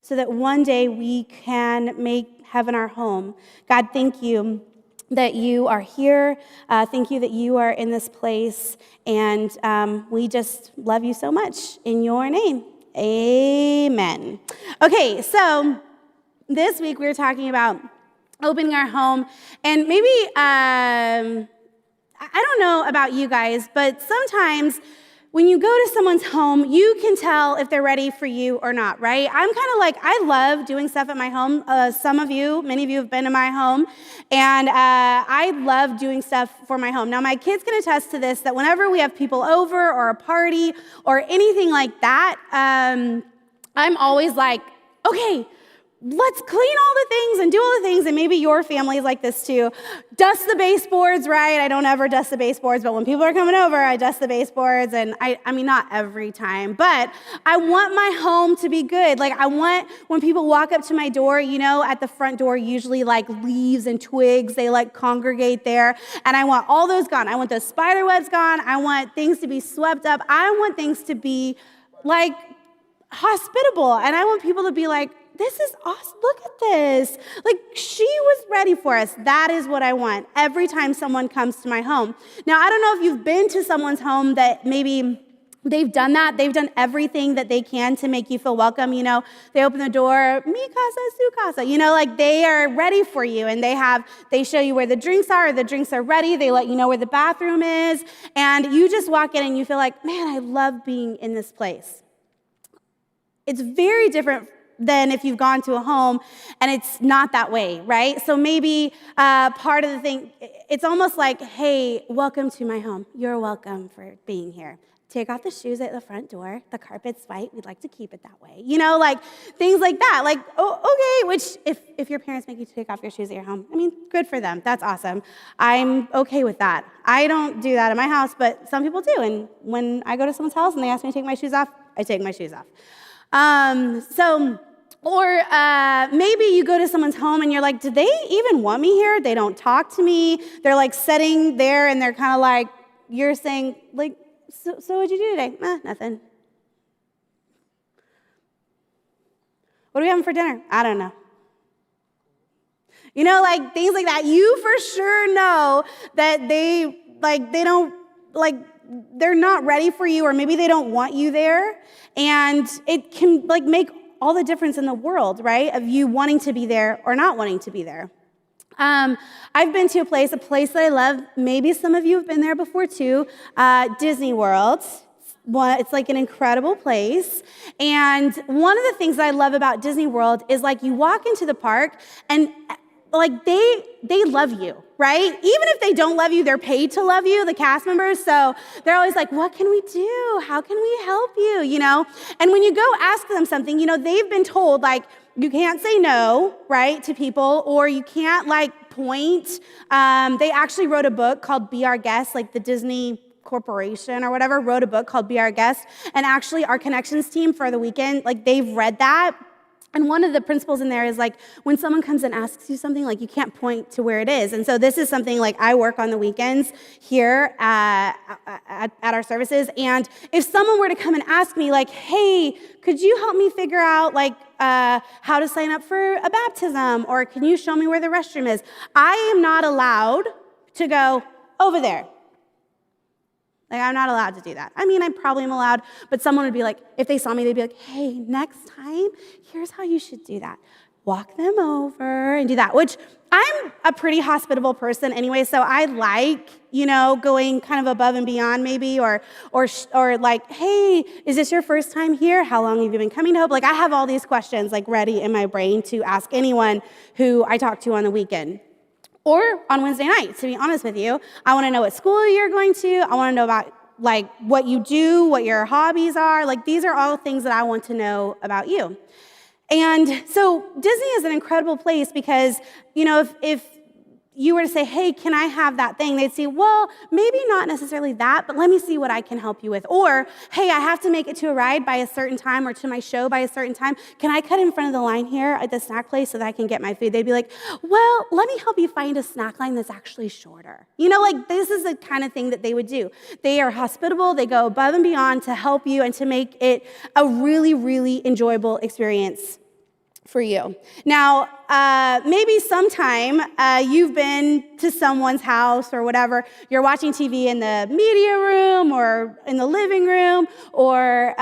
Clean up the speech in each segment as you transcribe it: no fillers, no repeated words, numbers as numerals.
so that one day we can make heaven our home. God, thank you that you are here. Thank you that you are in this place. And we just love you so much. In your name, amen. Okay, so this week we were talking about opening our home. And maybe, I don't know about you guys, but sometimes when you go to someone's home, you can tell if they're ready for you or not, right? I'm kind of like, I love doing stuff at my home. Many of you have been to my home, and I love doing stuff for my home. Now, my kids can attest to this, that whenever we have people over or a party or anything like that, I'm always like, okay, let's clean all the things and do all the things, and maybe your family is like this too. Dust the baseboards, right? I don't ever dust the baseboards, but when people are coming over, I dust the baseboards, and I mean, not every time, but I want my home to be good. Like, I want, when people walk up to my door, at the front door, usually like leaves and twigs, they like congregate there, and I want all those gone. I want those spider webs gone. I want things to be swept up. I want things to be like hospitable, and I want people to be like, this is awesome. Look at this. Like, she was ready for us. That is what I want every time someone comes to my home. Now, I don't know if you've been to someone's home that maybe they've done that. They've done everything that they can to make you feel welcome. They open the door, mi casa, su casa. Like, they are ready for you, and they show you where the drinks are. The drinks are ready. They let you know where the bathroom is, and you just walk in and you feel like, man, I love being in this place. It's very different than if you've gone to a home and it's not that way, right? So maybe part of the thing, it's almost like, hey, welcome to my home. You're welcome for being here. Take off the shoes at the front door. The carpet's white. We'd like to keep it that way. Like things like that. Like, oh, okay, which if your parents make you take off your shoes at your home, I mean, good for them. That's awesome. I'm okay with that. I don't do that in my house, but some people do. And when I go to someone's house and they ask me to take my shoes off, I take my shoes off. Or maybe you go to someone's home and you're like, did they even want me here? They don't talk to me. They're like sitting there and they're kind of like, you're saying, like, so what'd you do today? Nothing. What are we having for dinner? I don't know. Like things like that. You for sure know that they're not ready for you, or maybe they don't want you there. And it can like make all the difference in the world, right? Of you wanting to be there or not wanting to be there. I've been to a place that I love. Maybe some of you have been there before too. Disney World. It's like an incredible place. And one of the things that I love about Disney World is like you walk into the park and like they love you, right? Even if they don't love you, they're paid to love you, the cast members. So they're always like, what can we do? How can we help you, And when you go ask them something, they've been told like, you can't say no, right, to people, or you can't like point. They actually wrote a book called Be Our Guest, like the Disney Corporation or whatever wrote a book called Be Our Guest. And actually our connections team for the weekend, like they've read that. And one of the principles in there is like when someone comes and asks you something, like you can't point to where it is. And so this is something like I work on the weekends here at our services. And if someone were to come and ask me like, hey, could you help me figure out like how to sign up for a baptism? Or can you show me where the restroom is? I am not allowed to go over there. Like, I'm not allowed to do that. I mean, I probably am allowed, but someone would be like, if they saw me, they'd be like, hey, next time, here's how you should do that. Walk them over and do that, which I'm a pretty hospitable person anyway, so I like, going kind of above and beyond maybe, or like, hey, is this your first time here? How long have you been coming to Hope? Like, I have all these questions like ready in my brain to ask anyone who I talk to on the weekend. Or on Wednesday night, to be honest with you. I want to know what school you're going to. I want to know about like what you do, what your hobbies are. Like these are all things that I want to know about you. And so Disney is an incredible place because, if you were to say, hey, can I have that thing? They'd say, well, maybe not necessarily that, but let me see what I can help you with. Or, hey, I have to make it to a ride by a certain time or to my show by a certain time. Can I cut in front of the line here at the snack place so that I can get my food? They'd be like, well, let me help you find a snack line that's actually shorter. Like this is the kind of thing that they would do. They are hospitable. They go above and beyond to help you and to make it a really, really enjoyable experience. for you. Now, maybe sometime you've been to someone's house or whatever. You're watching TV in the media room or in the living room, or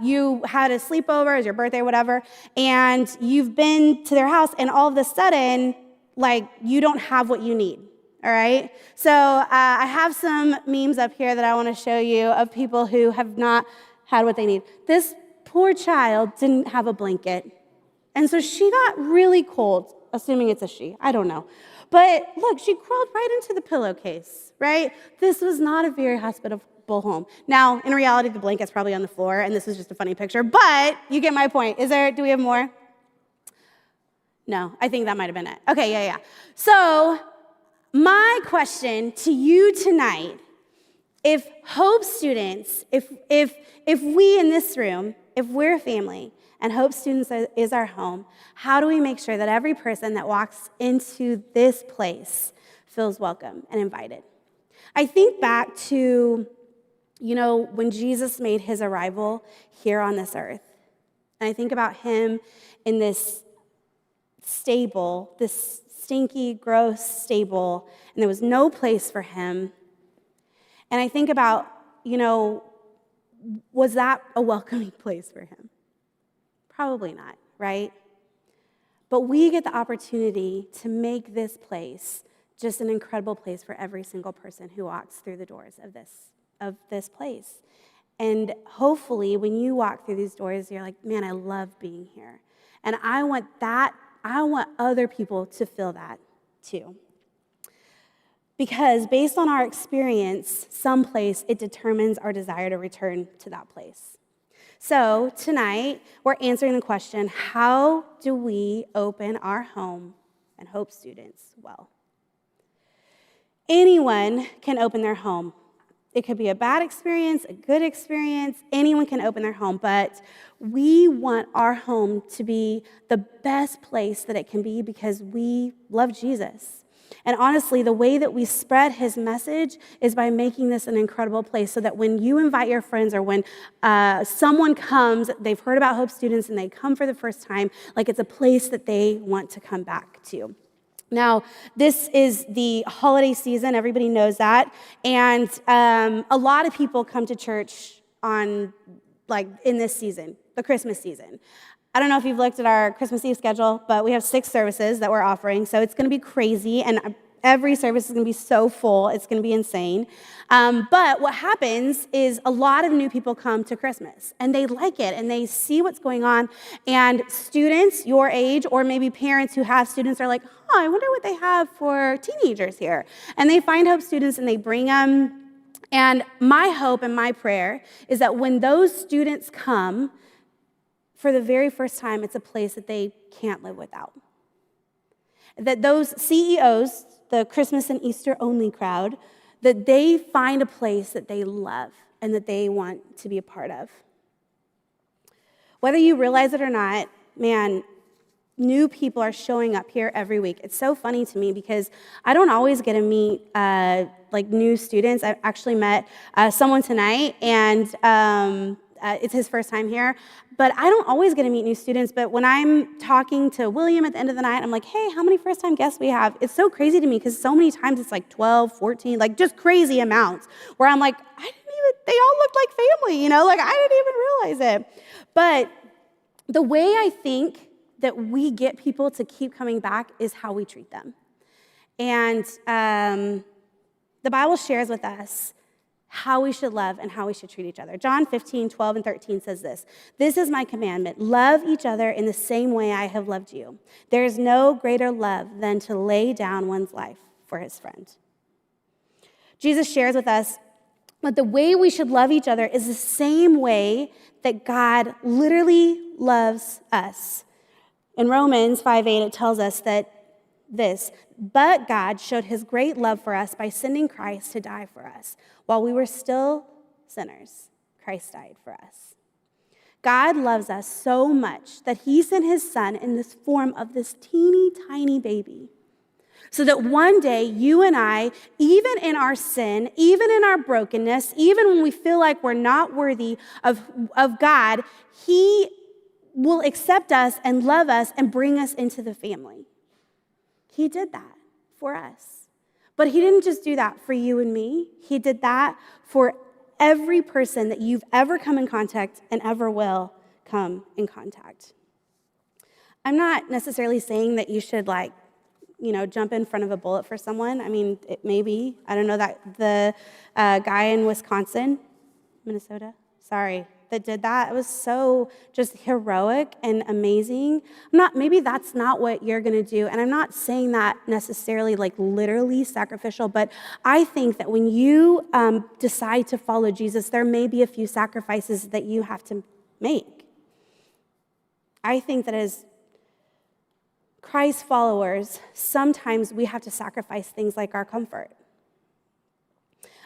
you had a sleepover, it was your birthday or whatever, and you've been to their house, and all of a sudden, like, you don't have what you need. All right? So I have some memes up here that I want to show you of people who have not had what they need. This poor child didn't have a blanket. And so she got really cold, assuming it's a she, I don't know. But look, she crawled right into the pillowcase, right? This was not a very hospitable home. Now, in reality, the blanket's probably on the floor, and this is just a funny picture, but you get my point. Do we have more? No, I think that might have been it. Okay, yeah. So, my question to you tonight, if Hope students, if we in this room, if we're a family, and Hope Students is our home, how do we make sure that every person that walks into this place feels welcome and invited? I think back to, when Jesus made his arrival here on this earth. And I think about him in this stable, this stinky, gross stable, and there was no place for him. And I think about, was that a welcoming place for him? Probably not, right? But we get the opportunity to make this place just an incredible place for every single person who walks through the doors of this place. And hopefully, when you walk through these doors, you're like, man, I love being here. And I want other people to feel that too. Because based on our experience, someplace, it determines our desire to return to that place. So tonight, we're answering the question, how do we open our home and Hope Students well? Anyone can open their home. It could be a bad experience, a good experience. Anyone can open their home, but we want our home to be the best place that it can be because we love Jesus. And honestly, the way that we spread his message is by making this an incredible place so that when you invite your friends or when someone comes, they've heard about Hope Students and they come for the first time, like it's a place that they want to come back to. Now, this is the holiday season. Everybody knows that. And a lot of people come to church in this season, the Christmas season. I don't know if you've looked at our Christmas Eve schedule, but we have 6 services that we're offering, so it's going to be crazy, and every service is going to be so full, it's going to be insane. But what happens is a lot of new people come to Christmas, and they like it, and they see what's going on, and students your age, or maybe parents who have students are like, I wonder what they have for teenagers here. And they find Hope Students, and they bring them, and my hope and my prayer is that when those students come, for the very first time, it's a place that they can't live without. That those CEOs, the Christmas and Easter only crowd, that they find a place that they love and that they want to be a part of. Whether you realize it or not, man, new people are showing up here every week. It's so funny to me because I don't always get to meet new students. I actually met someone tonight, and it's his first time here. But I don't always get to meet new students, but when I'm talking to William at the end of the night, I'm like, hey, how many first-time guests we have? It's so crazy to me because so many times it's like 12, 14, like just crazy amounts where I'm like, they all looked like family, I didn't even realize it. But the way I think that we get people to keep coming back is how we treat them. And the Bible shares with us how we should love and how we should treat each other. John 15:12 and 13 says this, "This is my commandment, love each other in the same way I have loved you. There is no greater love than to lay down one's life for his friend." Jesus shares with us that the way we should love each other is the same way that God literally loves us. In Romans 5:8, it tells us that but God showed his great love for us by sending Christ to die for us. While we were still sinners, Christ died for us. God loves us so much that he sent his son in this form of this teeny tiny baby, so that one day you and I, even in our sin, even in our brokenness, even when we feel like we're not worthy of God, he will accept us and love us and bring us into the family. He did that for us. But he didn't just do that for you and me. He did that for every person that you've ever come in contact and ever will come in contact. I'm not necessarily saying that you should jump in front of a bullet for someone. I mean, it may be. I don't know that the guy in Minnesota, that did that. It was so just heroic and amazing. Maybe that's not what you're going to do. And I'm not saying that necessarily literally sacrificial, but I think that when you decide to follow Jesus, there may be a few sacrifices that you have to make. I think that as Christ followers, sometimes we have to sacrifice things like our comfort.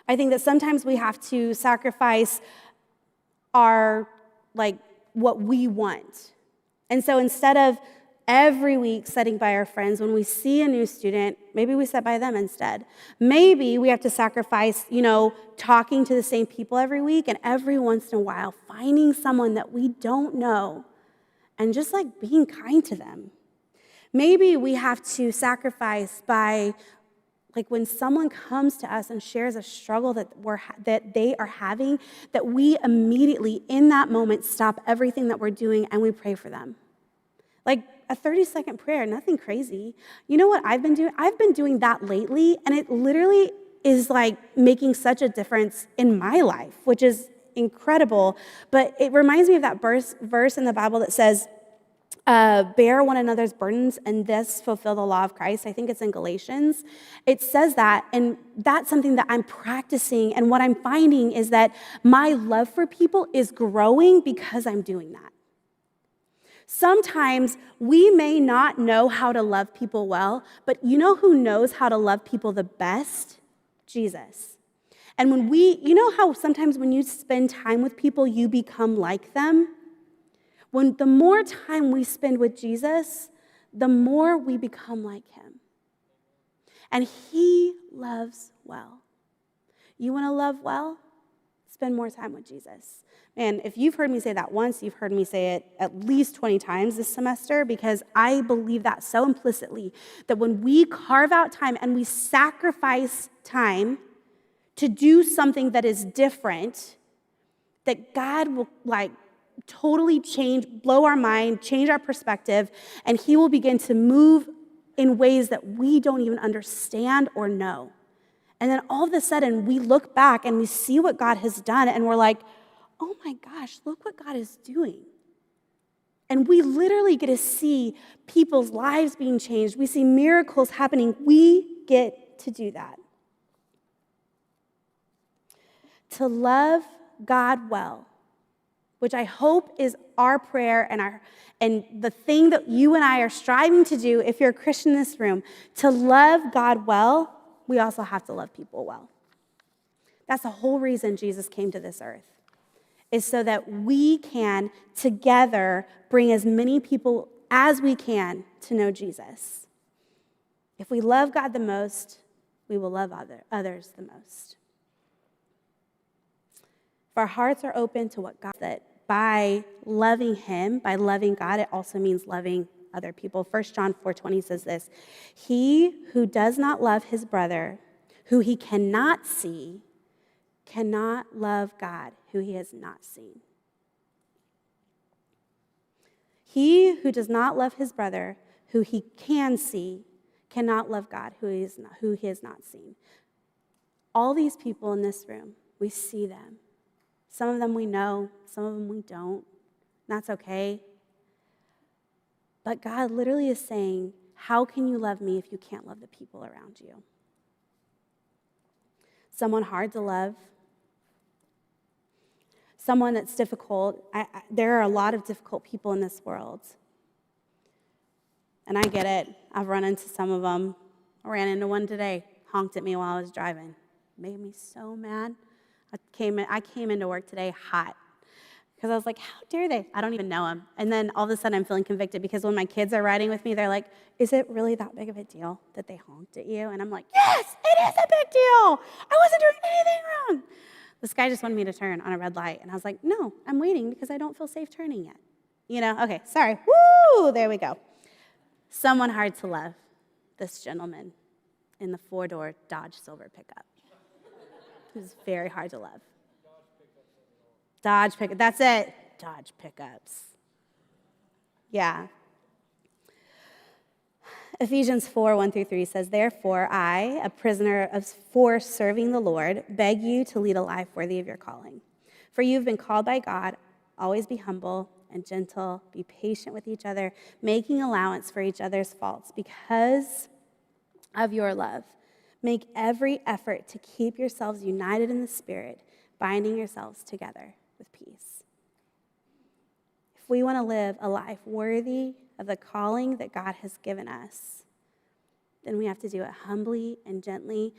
I think that sometimes we have to sacrifice what we want. And so instead of every week sitting by our friends, when we see a new student, maybe we sit by them instead. Maybe we have to sacrifice, talking to the same people every week, and every once in a while finding someone that we don't know and just being kind to them. Maybe we have to sacrifice by when someone comes to us and shares a struggle that they are having, that we immediately in that moment stop everything that we're doing and we pray for them. A 30-second prayer, nothing crazy. You know what I've been doing? I've been doing that lately, and it literally is making such a difference in my life, which is incredible. But it reminds me of that verse in the Bible that says, bear one another's burdens and this fulfill the law of Christ. I think it's in Galatians. It says that, and that's something that I'm practicing, and what I'm finding is that my love for people is growing because I'm doing that. Sometimes we may not know how to love people well, but you know who knows how to love people the best? Jesus. And how sometimes when you spend time with people, you become like them? The more time we spend with Jesus, the more we become like him. And he loves well. You want to love well? Spend more time with Jesus. Man, if you've heard me say that once, you've heard me say it at least 20 times this semester, because I believe that so implicitly, that when we carve out time and we sacrifice time to do something that is different, that God will totally blow our mind, change our perspective, and he will begin to move in ways that we don't even understand or know. And then all of a sudden, we look back and we see what God has done, and we're like, oh my gosh, look what God is doing. And we literally get to see people's lives being changed. We see miracles happening. We get to do that. To love God well, which I hope is our prayer and the thing that you and I are striving to do if you're a Christian in this room. To love God well, we also have to love people well. That's the whole reason Jesus came to this earth, is so that we can together bring as many people as we can to know Jesus. If we love God the most, we will love others the most. If our hearts are open to what God said, by loving him, by loving God, it also means loving other people. 1 John 4:20 says this, he who does not love his brother, who he cannot see, cannot love God, who he has not seen. He who does not love his brother, who he can see, cannot love God, who he has not seen. All these people in this room, we see them. Some of them we know, some of them we don't. That's okay. But God literally is saying, how can you love me if you can't love the people around you? Someone hard to love, someone that's difficult. There are a lot of difficult people in this world. And I get it. I've run into some of them. I ran into one today, honked at me while I was driving. Made me so mad. I came into work today hot because I was like, how dare they? I don't even know them. And then all of a sudden I'm feeling convicted because when my kids are riding with me, they're like, is it really that big of a deal that they honked at you? And I'm like, yes, it is a big deal. I wasn't doing anything wrong. This guy just wanted me to turn on a red light. And I was like, no, I'm waiting because I don't feel safe turning yet. Okay, sorry. Woo, there we go. Someone hard to love, this gentleman in the 4-door Dodge Silver pickup. Who's very hard to love. Dodge pickup, that's it. Dodge pickups. Yeah. Ephesians 4:1-3 says, "Therefore I, a prisoner for serving the Lord, beg you to lead a life worthy of your calling. For you have been called by God, always be humble and gentle, be patient with each other, making allowance for each other's faults because of your love. Make every effort to keep yourselves united in the Spirit, binding yourselves together with peace." If we want to live a life worthy of the calling that God has given us, then we have to do it humbly and gently.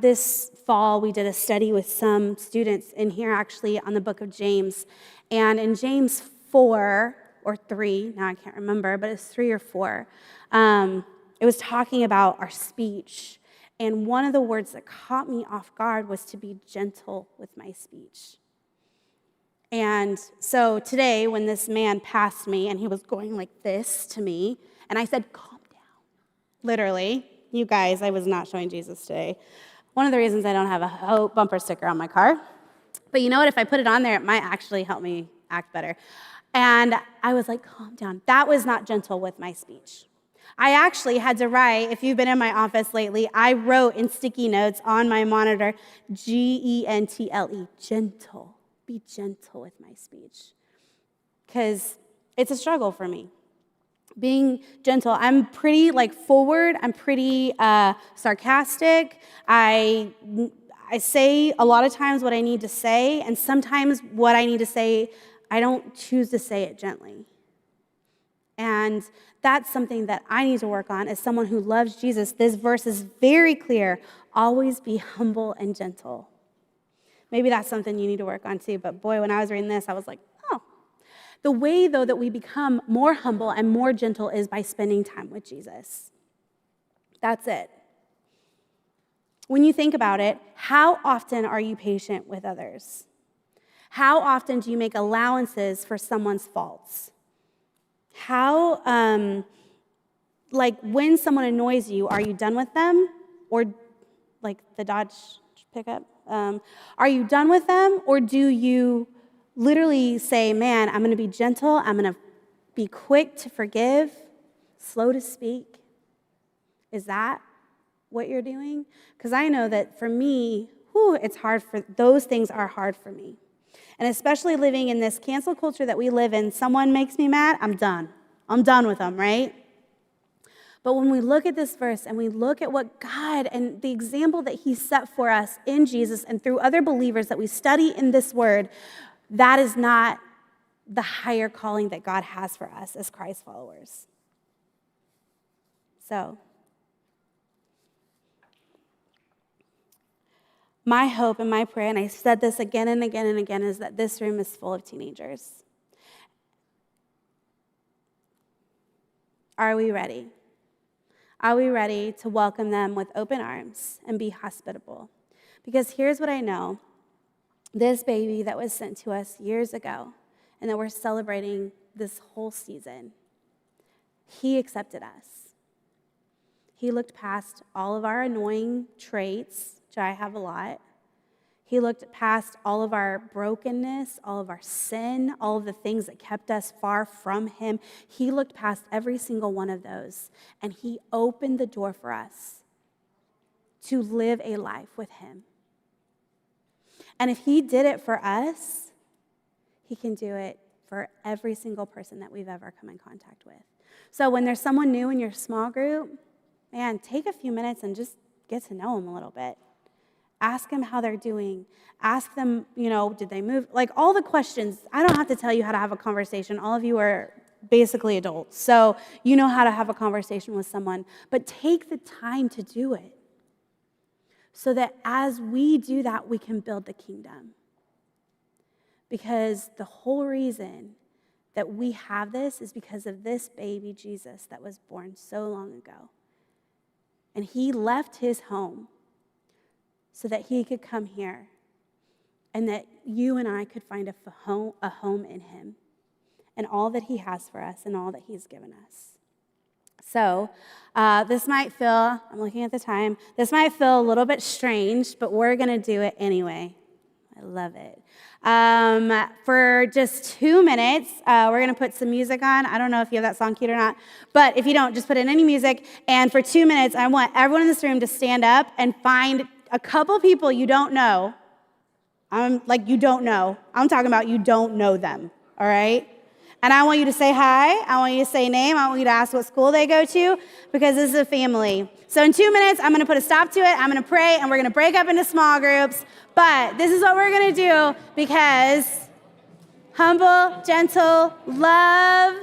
This fall, we did a study with some students in here, actually, on the book of James. And in James 4 or 3, now I can't remember, but it's 3 or 4, it was talking about our speech. And one of the words that caught me off guard was to be gentle with my speech. And so today, when this man passed me and he was going like this to me, and I said, "Calm down." Literally, you guys, I was not showing Jesus today. One of the reasons I don't have a Hope bumper sticker on my car. But you know what? If I put it on there, it might actually help me act better. And I was like, "Calm down." That was not gentle with my speech. I actually had to write, if you've been in my office lately, I wrote in sticky notes on my monitor, GENTLE, gentle. Be gentle with my speech. Because it's a struggle for me. Being gentle, I'm pretty forward, I'm pretty sarcastic. I say a lot of times what I need to say, and sometimes what I need to say, I don't choose to say it gently. And that's something that I need to work on as someone who loves Jesus. This verse is very clear. Always be humble and gentle. Maybe that's something you need to work on too, but boy, when I was reading this, I was like, oh. The way, though, that we become more humble and more gentle is by spending time with Jesus. That's it. When you think about it, how often are you patient with others? How often do you make allowances for someone's faults? How, when someone annoys you, are you done with them? Or like the Dodge pickup? Are you done with them, or do you literally say, "Man, I'm going to be gentle, I'm going to be quick to forgive, slow to speak"? Is that what you're doing? Because I know that for me, it's hard those things are hard for me. And especially living in this cancel culture that we live in, someone makes me mad, I'm done. I'm done with them, right? But when we look at this verse and we look at what God and the example that he set for us in Jesus and through other believers that we study in this word, that is not the higher calling that God has for us as Christ followers. So, my hope and my prayer, and I said this again and again and again, is that this room is full of teenagers. Are we ready? Are we ready to welcome them with open arms and be hospitable? Because here's what I know. This baby that was sent to us years ago and that we're celebrating this whole season, he accepted us. He looked past all of our annoying traits, which I have a lot. He looked past all of our brokenness, all of our sin, all of the things that kept us far from him. He looked past every single one of those, and he opened the door for us to live a life with him. And if he did it for us, he can do it for every single person that we've ever come in contact with. So when there's someone new in your small group, man, take a few minutes and just get to know them a little bit. Ask them how they're doing. Ask them, did they move? All the questions. I don't have to tell you how to have a conversation. All of you are basically adults, so you know how to have a conversation with someone. But take the time to do it so that as we do that, we can build the kingdom. Because the whole reason that we have this is because of this baby Jesus that was born so long ago. And he left his home so that he could come here and that you and I could find a home in him. and all that he has for us and all that he's given us. So this might feel, I'm looking at the time, this might feel a little bit strange, but we're going to do it anyway. I love it. For just 2 minutes, we're going to put some music on. I don't know if you have that song queued or not, but if you don't, just put in any music. And for 2 minutes, I want everyone in this room to stand up and find a couple people you don't know. You don't know. I'm talking about you don't know them, all right? And I want you to say hi. I want you to say name. I want you to ask what school they go to, because this is a family. So in 2 minutes, I'm going to put a stop to it. I'm going to pray, and we're going to break up into small groups. But this is what we're going to do, because humble, gentle, love,